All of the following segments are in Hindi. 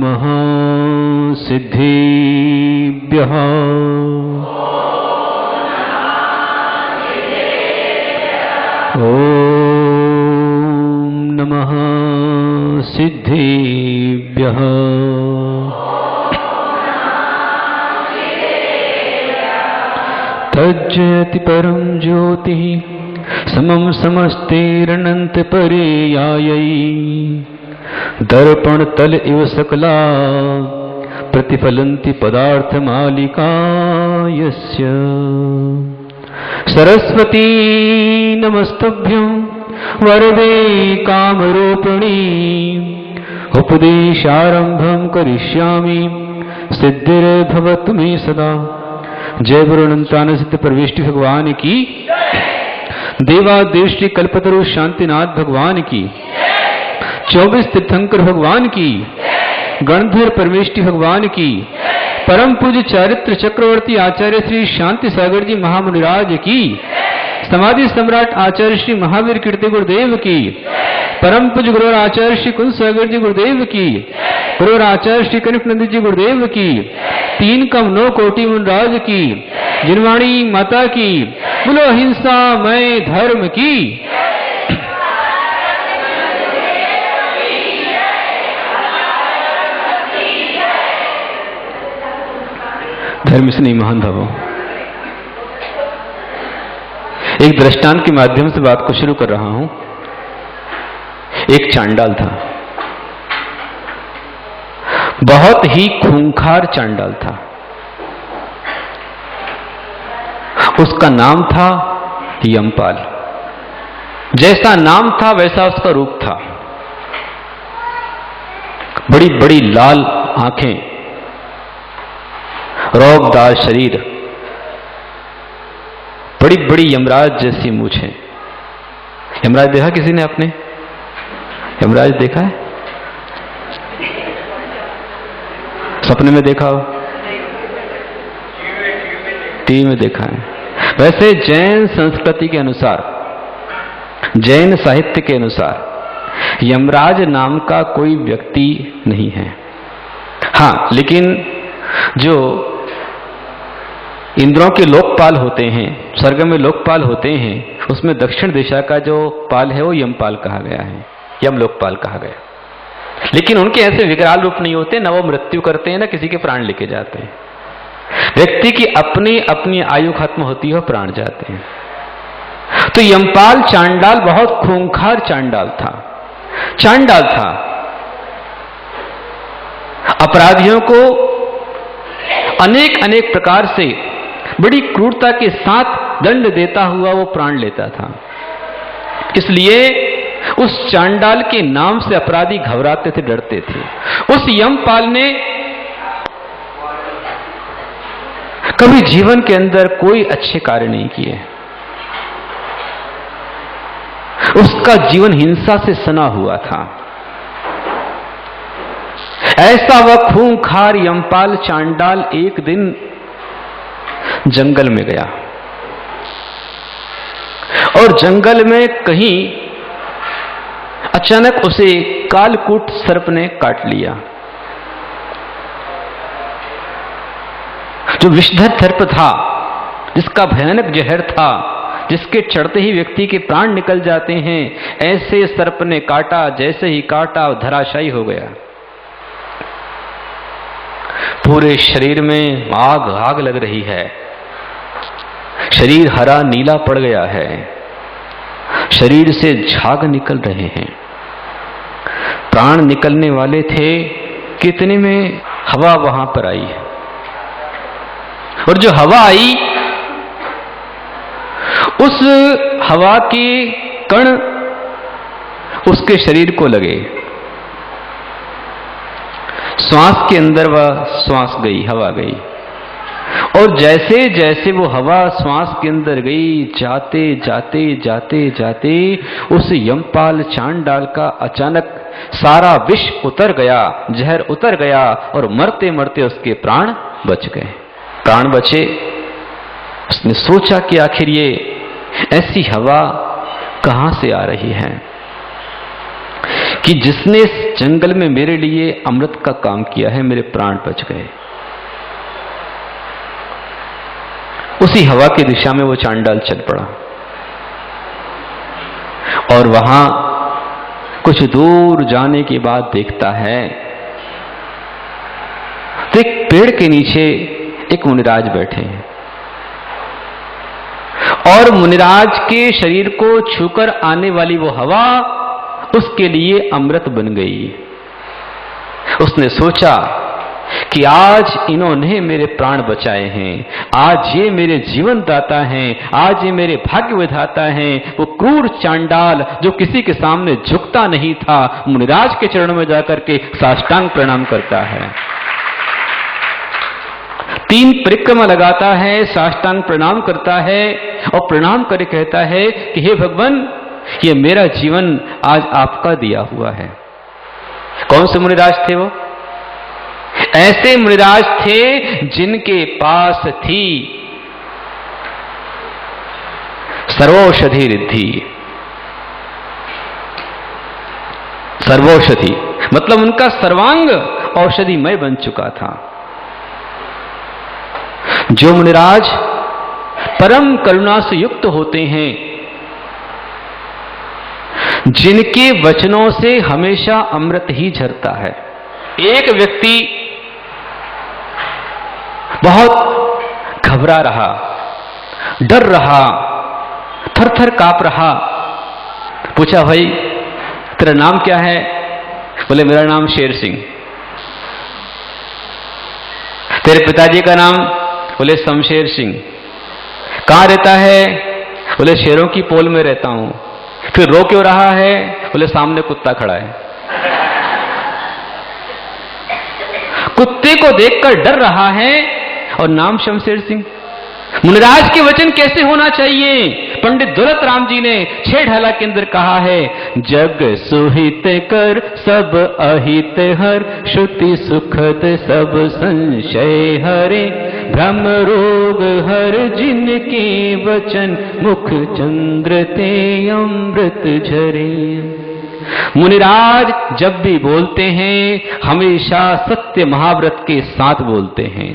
नमः सिद्धेभ्यः। ॐ नमः सिद्धेभ्यः। तज्जयति परं ज्योतिः समं समस्तेरनंत पर्यायै दर्पण तल इव सकला प्रतिफलन्ति पदार्थमालिका यस्य। सरस्वती नमस्तभ्यं वरदे कामरूपिणी उपदेशारंभं करिष्यामि सिद्धिर्भवतु मे सदा। जय वरुणंतान सिद्ध परमेष्टि भगवान की, देवादेव श्री कल्पतरु शांतिनाथ भगवान की, 24 तीर्थंकर भगवान की, गणधर परमेष्टि भगवान की, परम पूज्य चारित्र चक्रवर्ती आचार्य श्री शांति सागर जी महामुनिराज की, समाधि सम्राट आचार्य श्री महावीर कीर्ति गुरुदेव की, परम पूज्य गुरु आचार्य श्री कुंज सागर जी गुरुदेव की, गुरु आचार्य श्री कनिक नंदी जी गुरुदेव की, 3 कम 9 कोटि मुनराज की, जिनवाणी माता की, बोलो अहिंसा मय धर्म की। धर्म से नहीं महान भावों, एक दृष्टांत के माध्यम से बात को शुरू कर रहा हूं। एक चांडाल था, बहुत ही खूंखार चांडाल था। उसका नाम था यमपाल। जैसा नाम था वैसा उसका रूप था। बड़ी बड़ी लाल आंखें, रौबदार शरीर, बड़ी बड़ी यमराज जैसी मूछें। यमराज देखा किसी ने आपने? यमराज देखा है? सपने में देखा हो, टीवी में देखा है। वैसे जैन संस्कृति के अनुसार, जैन साहित्य के अनुसार यमराज नाम का कोई व्यक्ति नहीं है। हां, लेकिन जो इंद्रों के लोकपाल होते हैं, स्वर्ग में लोकपाल होते हैं, उसमें दक्षिण दिशा का जो पाल है वो यमपाल कहा गया है, यम लोकपाल कहा गया। लेकिन उनके ऐसे विकराल रूप नहीं होते, न वो मृत्यु करते हैं, न किसी के प्राण लेके जाते हैं। व्यक्ति की अपनी अपनी आयु खत्म होती है और प्राण जाते हैं। तो यमपाल चांडाल बहुत खूंखार चांडाल था। चांडाल था, अपराधियों को अनेक अनेक प्रकार से बड़ी क्रूरता के साथ दंड देता हुआ वो प्राण लेता था। इसलिए उस चांडाल के नाम से अपराधी घबराते थे, डरते थे। उस यमपाल ने कभी जीवन के अंदर कोई अच्छे कार्य नहीं किए। उसका जीवन हिंसा से सना हुआ था। ऐसा वह खूंखार यमपाल चांडाल एक दिन जंगल में गया और जंगल में कहीं अचानक उसे कालकूट सर्प ने काट लिया। जो विषधर सर्प था, जिसका भयानक जहर था, जिसके चढ़ते ही व्यक्ति के प्राण निकल जाते हैं, ऐसे सर्प ने काटा। जैसे ही काटा धराशायी हो गया। पूरे शरीर में आग आग लग रही है, शरीर हरा नीला पड़ गया है, शरीर से झाग निकल रहे हैं, प्राण निकलने वाले थे। कितने में हवा वहां पर आई, और जो हवा आई उस हवा के कण उसके शरीर को लगे। श्वास के अंदर वह श्वास गई, हवा गई, और जैसे जैसे वो हवा श्वास के अंदर गई, जाते जाते जाते जाते उस यमपाल चांडाल का अचानक सारा विष उतर गया, जहर उतर गया, और मरते मरते उसके प्राण बच गए। प्राण बचे। उसने सोचा कि आखिर ये ऐसी हवा कहां से आ रही है, कि जिसने इस जंगल में मेरे लिए अमृत का काम किया है, मेरे प्राण बच गए। उसी हवा की दिशा में वो चांडाल चल पड़ा और वहां कुछ दूर जाने के बाद देखता है तो एक पेड़ के नीचे एक मुनिराज बैठे हैं और मुनिराज के शरीर को छूकर आने वाली वो हवा उसके लिए अमृत बन गई। उसने सोचा कि आज इन्होंने मेरे प्राण बचाए हैं, आज ये मेरे जीवन दाता हैं, आज ये मेरे भाग्य विधाता हैं। वो क्रूर चांडाल जो किसी के सामने झुकता नहीं था, मुनिराज के चरणों में जाकर के साष्टांग प्रणाम करता है। 3 परिक्रमा लगाता है, साष्टांग प्रणाम करता है और प्रणाम करके कहता है कि हे भगवान, ये मेरा जीवन आज आपका दिया हुआ है। कौन से मुनिराज थे वो? ऐसे मुनिराज थे जिनके पास थी सर्वौषधि रिद्धि। सर्वौषधि मतलब उनका सर्वांग औषधिमय बन चुका था। जो मुनिराज परम करुणा से युक्त होते हैं, जिनके वचनों से हमेशा अमृत ही झरता है। एक व्यक्ति बहुत घबरा रहा, डर रहा, थर-थर कांप रहा। पूछा, भाई तेरा नाम क्या है? बोले मेरा नाम शेर सिंह। तेरे पिताजी का नाम? बोले शमशेर सिंह। कहां रहता है? बोले शेरों की पोल में रहता हूं। फिर रो क्यों रहा है? बोले सामने कुत्ता खड़ा है। कुत्ते को देखकर डर रहा है और नाम शमशेर सिंह। मुनिराज के वचन कैसे होना चाहिए? पंडित दौलत राम जी ने 6 ढाला के अंदर कहा है, जग सुहित कर सब अहित हर, श्रुति सुखद सब संशय हरे, भ्रम रोग हर जिनके वचन, मुख चंद्र ते अमृत झरे। मुनिराज जब भी बोलते हैं हमेशा सत्य महाव्रत के साथ बोलते हैं।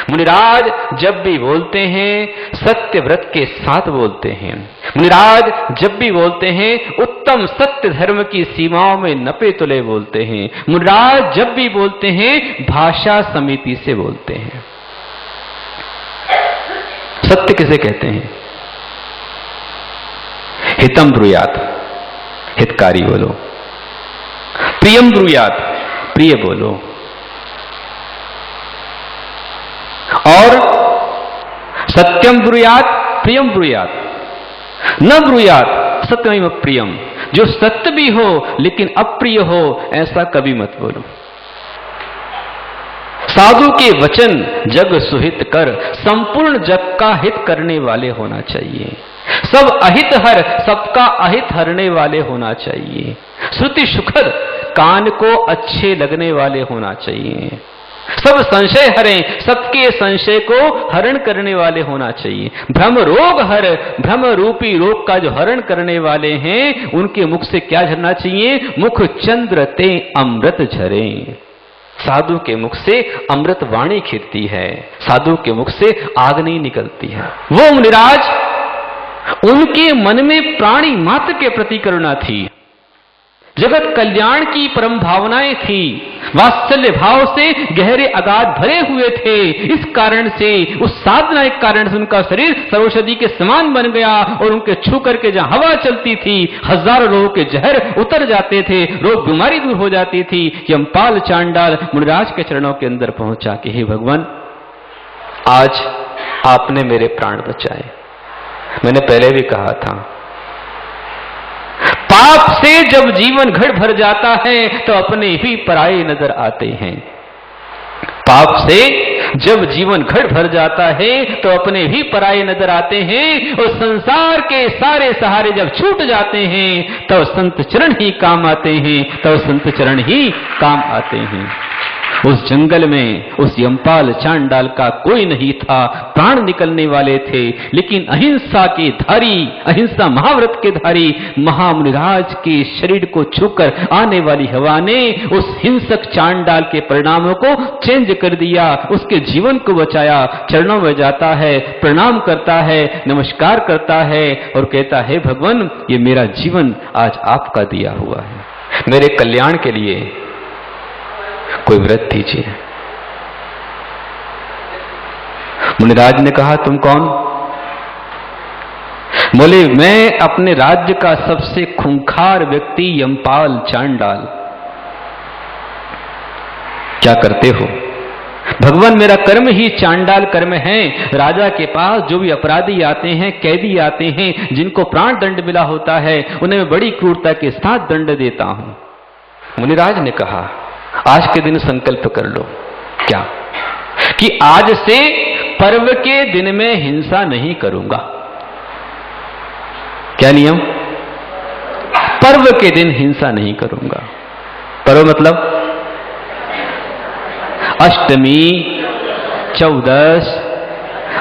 मुनिराज जब भी बोलते हैं सत्य व्रत के साथ बोलते हैं। मुनिराज जब भी बोलते हैं उत्तम सत्य धर्म की सीमाओं में नपे तुले बोलते हैं। मुनिराज जब भी बोलते हैं भाषा समिति से बोलते हैं। सत्य किसे कहते हैं? हितम ब्रूयात, हितकारी बोलो। प्रियम ब्रूयात, प्रिय बोलो। और सत्यम ब्रूयात, प्रियम ब्रूयात, न ब्रूयात सत्यमेव प्रियम। जो सत्य भी हो लेकिन अप्रिय हो, ऐसा कभी मत बोलो। साधु के वचन जग सुहित कर, संपूर्ण जग का हित करने वाले होना चाहिए। सब अहित हर, सबका अहित हरने वाले होना चाहिए। श्रुति सुखद, कान को अच्छे लगने वाले होना चाहिए। सब संशय हरें, सबके संशय को हरण करने वाले होना चाहिए। भ्रम रोग हर, भ्रम रूपी रोग का जो हरण करने वाले हैं उनके मुख से क्या झरना चाहिए? मुख चंद्र ते अमृत झरे। साधु के मुख से अमृत वाणी खिरती है, साधु के मुख से आग नहीं निकलती है। वो मुनिराज, उनके मन में प्राणी मात्र के प्रति करुणा थी, जगत कल्याण की परम भावनाएं थी, वात्सल्य भाव से गहरे अगाध भरे हुए थे। इस कारण से, उस साधना के कारण से उनका शरीर सर्वौषधि के समान बन गया और उनके छू करके जहां हवा चलती थी हजारों लोगों के जहर उतर जाते थे, रोग बीमारी दूर हो जाती थी। यमपाल चांडाल मुनिराज के चरणों के अंदर पहुंचा कि हे भगवान, आज आपने मेरे प्राण बचाए। मैंने पहले भी कहा था, पाप से जब जीवन घड़ भर जाता है तो अपने ही पराये नजर आते हैं। पाप से जब जीवन घड़ भर जाता है तो अपने ही पराये नजर आते हैं और संसार के सारे सहारे जब छूट जाते हैं तो संत चरण ही काम आते हैं, तो संत चरण ही काम आते हैं। उस जंगल में उस यमपाल चांडाल का कोई नहीं था, प्राण निकलने वाले थे, लेकिन अहिंसा के धारी, अहिंसा महाव्रत के धारी महामुनिराज के शरीर को छूकर आने वाली हवा ने उस हिंसक चांडाल के परिणामों को चेंज कर दिया, उसके जीवन को बचाया। चरणों में जाता है, प्रणाम करता है, नमस्कार करता है और कहता है, भगवान ये मेरा जीवन आज आपका दिया हुआ है, मेरे कल्याण के लिए कोई व्रत दीजिए। मुनिराज ने कहा, तुम कौन? बोले, मैं अपने राज्य का सबसे खूंखार व्यक्ति यमपाल चांडाल। क्या करते हो? भगवान मेरा कर्म ही चांडाल कर्म है। राजा के पास जो भी अपराधी आते हैं, कैदी आते हैं, जिनको प्राण दंड मिला होता है, उन्हें मैं बड़ी क्रूरता के साथ दंड देता हूं। मुनिराज ने कहा, आज के दिन संकल्प कर लो। क्या? कि आज से पर्व के दिन में हिंसा नहीं करूंगा। क्या नियम? पर्व के दिन हिंसा नहीं करूंगा। पर्व मतलब अष्टमी, चौदस,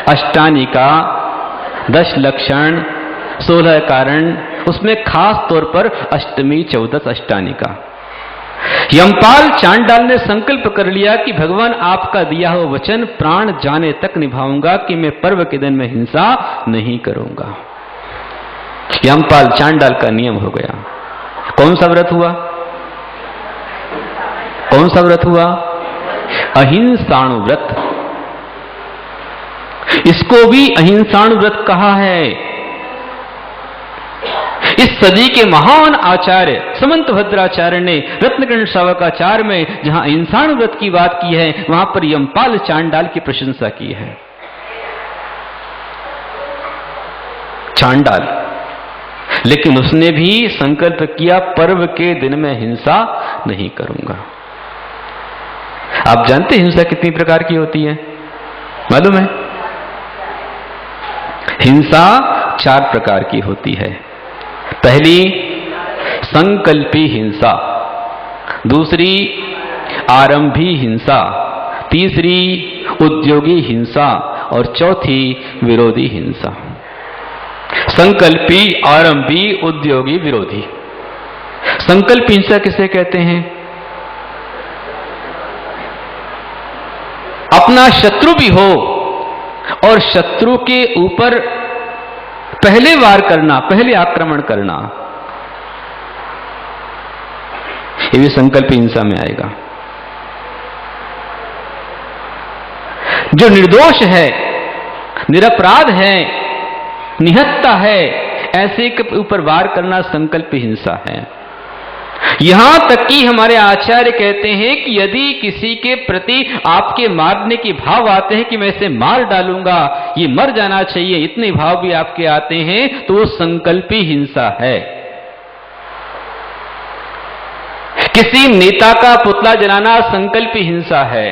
अष्टानिका, 10 लक्षण, 16 कारण, उसमें खास तौर पर अष्टमी, चौदस, अष्टानिका। यमपाल चांडाल ने संकल्प कर लिया कि भगवान आपका दिया हुआ वचन प्राण जाने तक निभाऊंगा कि मैं पर्व के दिन में हिंसा नहीं करूंगा। यमपाल चांडाल का नियम हो गया। कौन सा व्रत हुआ? कौन सा व्रत हुआ? अहिंसाणु व्रत। इसको भी अहिंसाणु व्रत कहा है। इस सदी के महान आचार्य समंत भद्राचार्य ने रत्नगण शावकाचार्य में जहां अहिंसाणु व्रत की बात की है, वहां पर यमपाल चांडाल की प्रशंसा की है। चांडाल, लेकिन उसने भी संकल्प किया पर्व के दिन में हिंसा नहीं करूंगा। आप जानते हैं हिंसा कितनी प्रकार की होती है? मालूम है? हिंसा 4 प्रकार की होती है। पहली संकल्पी हिंसा, दूसरी आरंभी हिंसा, तीसरी उद्योगी हिंसा और चौथी विरोधी हिंसा। संकल्पी, आरंभी, उद्योगी, विरोधी। संकल्प हिंसा किसे कहते हैं? अपना शत्रु भी हो और शत्रु के ऊपर पहले वार करना, पहले आक्रमण करना, ये भी संकल्प हिंसा में आएगा। जो निर्दोष है, निरपराध है, निहत्ता है, ऐसे के ऊपर वार करना संकल्प हिंसा है। यहां तक कि हमारे आचार्य कहते हैं कि यदि किसी के प्रति आपके मारने के भाव आते हैं कि मैं इसे मार डालूंगा, ये मर जाना चाहिए, इतने भाव भी आपके आते हैं, तो वो संकल्पी हिंसा है। किसी नेता का पुतला जलाना संकल्पी हिंसा है।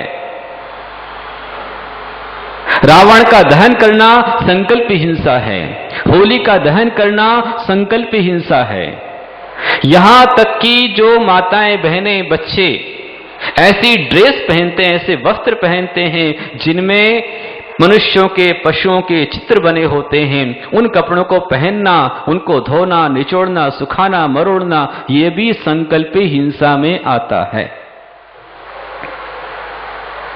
रावण का दहन करना संकल्पी हिंसा है। होली का दहन करना संकल्पी हिंसा है। यहां तक कि जो माताएं, बहनें, बच्चे ऐसी ड्रेस पहनते हैं, ऐसे वस्त्र पहनते हैं जिनमें मनुष्यों के, पशुओं के चित्र बने होते हैं, उन कपड़ों को पहनना, उनको धोना, निचोड़ना, सुखाना, मरोड़ना, ये भी संकल्पी हिंसा में आता है।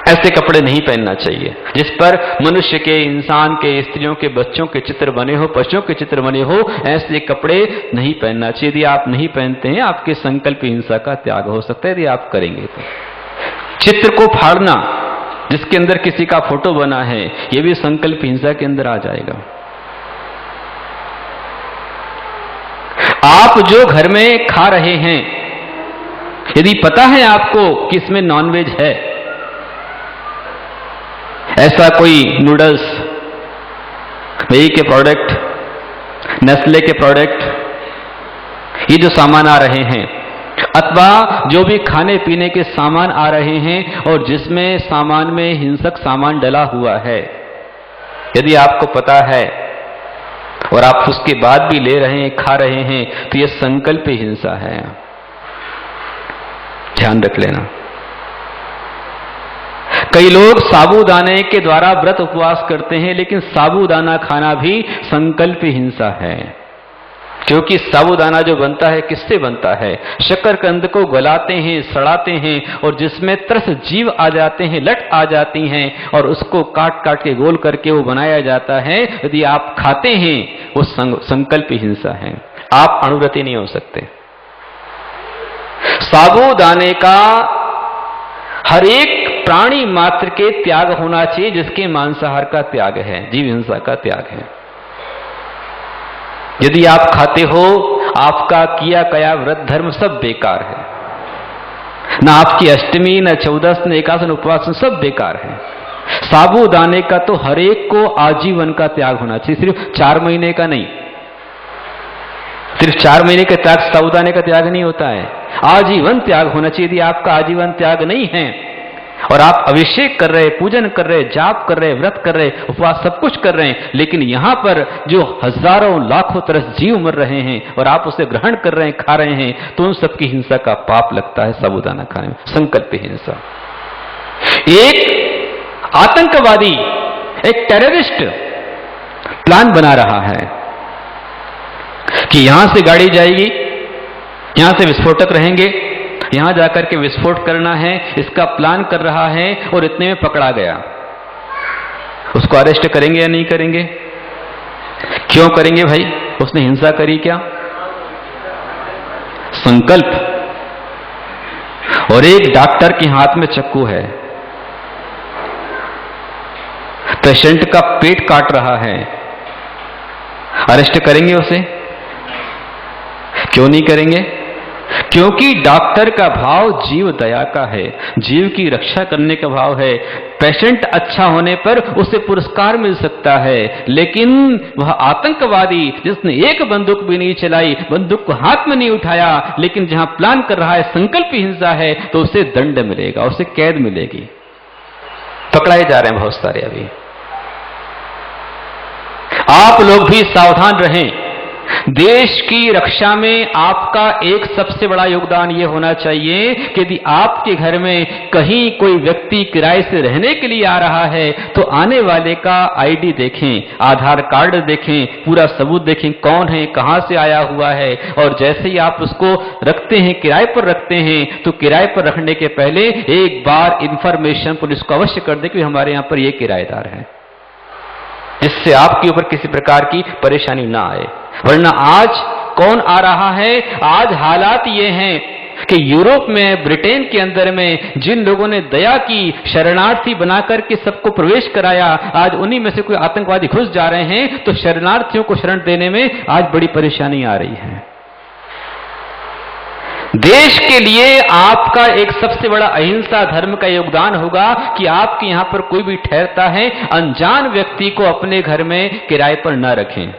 ऐसे कपड़े नहीं पहनना चाहिए जिस पर मनुष्य के, इंसान के, स्त्रियों के, बच्चों के चित्र बने हो, पशुओं के चित्र बने हो, ऐसे कपड़े नहीं पहनना चाहिए। यदि आप नहीं पहनते हैं, आपके संकल्प हिंसा का त्याग हो सकता है, यदि आप करेंगे तो। चित्र को फाड़ना, जिसके अंदर किसी का फोटो बना है, यह भी संकल्प हिंसा के अंदर आ जाएगा। आप जो घर में खा रहे हैं, यदि पता है आपको कि इसमें नॉनवेज है, ऐसा कोई नूडल्स, मैगी के प्रोडक्ट, नेस्ले के प्रोडक्ट, ये जो सामान आ रहे हैं, अथवा जो भी खाने पीने के सामान आ रहे हैं और जिसमें सामान में हिंसक सामान डला हुआ है, यदि आपको पता है और आप उसके बाद भी ले रहे हैं, खा रहे हैं, तो यह संकल्प हिंसा है। ध्यान रख लेना। कई लोग साबूदाने के द्वारा व्रत उपवास करते हैं, लेकिन साबूदाना खाना भी संकल्प हिंसा है, क्योंकि साबूदाना जो बनता है किससे बनता है? शकरकंद को गलाते हैं, सड़ाते हैं और जिसमें त्रस जीव आ जाते हैं, लट आ जाती हैं और उसको काट काट के गोल करके वो बनाया जाता है। यदि आप खाते हैं वो संकल्प हिंसा है, आप अणुव्रती नहीं हो सकते। साबूदाने का हर एक प्राणी मात्र के त्याग होना चाहिए, जिसके मांसाहार का त्याग है, जीव हिंसा का त्याग है। यदि आप खाते हो, आपका किया गया व्रत धर्म सब बेकार है, ना आपकी अष्टमी, न चौदस, न एकादश, उपवास सब बेकार है। साबूदाने का तो हर एक को आजीवन का त्याग होना चाहिए, सिर्फ 4 महीने का नहीं। सिर्फ 4 महीने का त्याग साबूदाने का त्याग नहीं होता है, आजीवन त्याग होना चाहिए। यदि आपका आजीवन त्याग नहीं है और आप अभिषेक कर रहे, पूजन कर रहे, जाप कर रहे, व्रत कर रहे, उपवास सब कुछ कर रहे हैं, लेकिन यहां पर जो हजारों लाखों तरह जीव मर रहे हैं और आप उसे ग्रहण कर रहे हैं, खा रहे हैं, तो उन सबकी हिंसा का पाप लगता है साबूदाना खाने में, संकल्प हिंसा। एक आतंकवादी, एक टेररिस्ट प्लान बना रहा है कि यहां से गाड़ी जाएगी, यहां से विस्फोटक रहेंगे, यहां जाकर के विस्फोट करना है, इसका प्लान कर रहा है और इतने में पकड़ा गया। उसको अरेस्ट करेंगे या नहीं करेंगे? क्यों करेंगे भाई? उसने हिंसा करी क्या? संकल्प। और एक डॉक्टर के हाथ में चाकू है, पेशेंट का पेट काट रहा है, अरेस्ट करेंगे उसे? क्यों नहीं करेंगे? क्योंकि डॉक्टर का भाव जीव दया का है, जीव की रक्षा करने का भाव है। पेशेंट अच्छा होने पर उसे पुरस्कार मिल सकता है, लेकिन वह आतंकवादी जिसने एक बंदूक भी नहीं चलाई, बंदूक को हाथ में नहीं उठाया, लेकिन जहां प्लान कर रहा है, संकल्प हिंसा है, तो उसे दंड मिलेगा, उसे कैद मिलेगी। पकड़ाए जा रहे हैं बहुत सारे अभी। आप लोग भी सावधान रहें। देश की रक्षा में आपका एक सबसे बड़ा योगदान यह होना चाहिए कि यदि आपके घर में कहीं कोई व्यक्ति किराए से रहने के लिए आ रहा है, तो आने वाले का आईडी देखें, आधार कार्ड देखें, पूरा सबूत देखें, कौन है, कहां से आया हुआ है। और जैसे ही आप उसको रखते हैं, किराए पर रखते हैं, तो किराए पर रखने के पहले एक बार इंफॉर्मेशन पुलिस को अवश्य कर दे कि हमारे यहां पर यह किराएदार है, जिससे आपके ऊपर किसी प्रकार की परेशानी ना आए। वरना आज कौन आ रहा है? आज हालात ये हैं कि यूरोप में, ब्रिटेन के अंदर में जिन लोगों ने दया की, शरणार्थी बनाकर के सबको प्रवेश कराया, आज उन्हीं में से कोई आतंकवादी घुस जा रहे हैं, तो शरणार्थियों को शरण देने में आज बड़ी परेशानी आ रही है। देश के लिए आपका एक सबसे बड़ा अहिंसा धर्म का योगदान होगा कि आपके यहां पर कोई भी ठहरता है, अनजान व्यक्ति को अपने घर में किराए पर न रखें।